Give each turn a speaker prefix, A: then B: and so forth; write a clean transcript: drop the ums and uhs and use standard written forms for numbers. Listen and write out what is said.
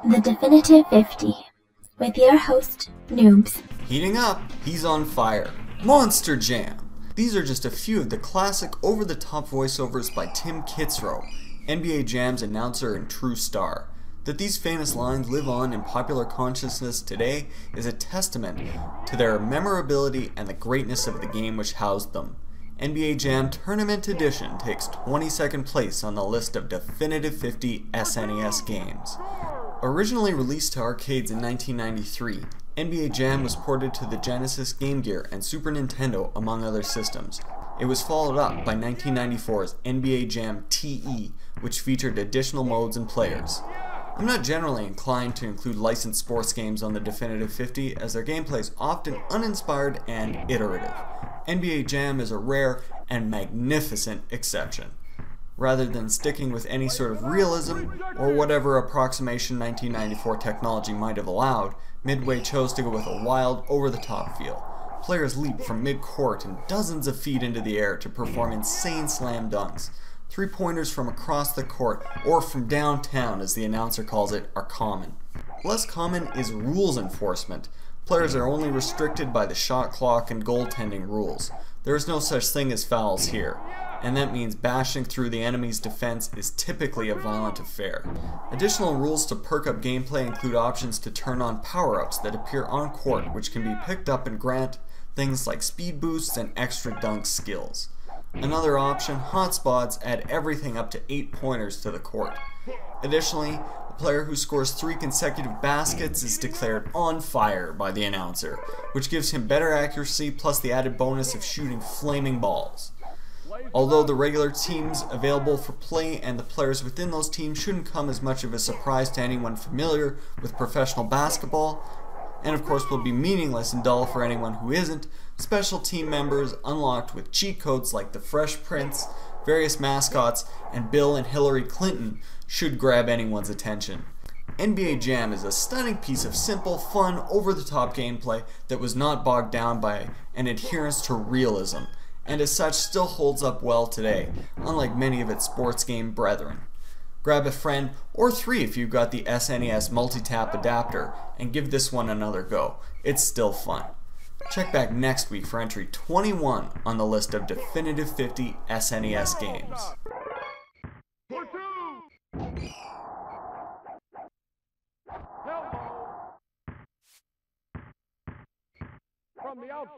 A: The Definitive 50, with your host, Noobs.
B: Heating up, he's on fire. Monster Jam! These are just a few of the classic over-the-top voiceovers by Tim Kitzrow, NBA Jam's announcer and true star. That these famous lines live on in popular consciousness today is a testament to their memorability and the greatness of the game which housed them. NBA Jam Tournament Edition takes 22nd place on the list of Definitive 50 SNES games. Originally released to arcades in 1993, NBA Jam was ported to the Genesis, Game Gear, and Super Nintendo, among other systems. It was followed up by 1994's NBA Jam T.E, which featured additional modes and players. I'm not generally inclined to include licensed sports games on the Definitive 50, as their gameplay is often uninspired and iterative. NBA Jam is a rare and magnificent exception. Rather than sticking with any sort of realism, or whatever approximation 1994 technology might have allowed, Midway chose to go with a wild, over-the-top feel. Players leap from mid-court and dozens of feet into the air to perform insane slam dunks. Three-pointers from across the court, or from downtown as the announcer calls it, are common. Less common is rules enforcement. Players are only restricted by the shot clock and goaltending rules. There is no such thing as fouls here, and that means bashing through the enemy's defense is typically a violent affair. Additional rules to perk up gameplay include options to turn on power-ups that appear on court, which can be picked up and grant things like speed boosts and extra dunk skills. Another option, hotspots, add everything up to 8 pointers to the court. Additionally, a player who scores 3 consecutive baskets is declared on fire by the announcer, which gives him better accuracy plus the added bonus of shooting flaming balls. Although the regular teams available for play and the players within those teams shouldn't come as much of a surprise to anyone familiar with professional basketball, and of course will be meaningless and dull for anyone who isn't, special team members unlocked with cheat codes like the Fresh Prince, various mascots, and Bill and Hillary Clinton should grab anyone's attention. NBA Jam is a stunning piece of simple, fun, over-the-top gameplay that was not bogged down by an adherence to realism, and as such still holds up well today, unlike many of its sports game brethren. Grab a friend, or 3 if you've got the SNES multi-tap adapter, and give this one another go. It's still fun. Check back next week for entry 21 on the list of Definitive 50 SNES games. From the outside.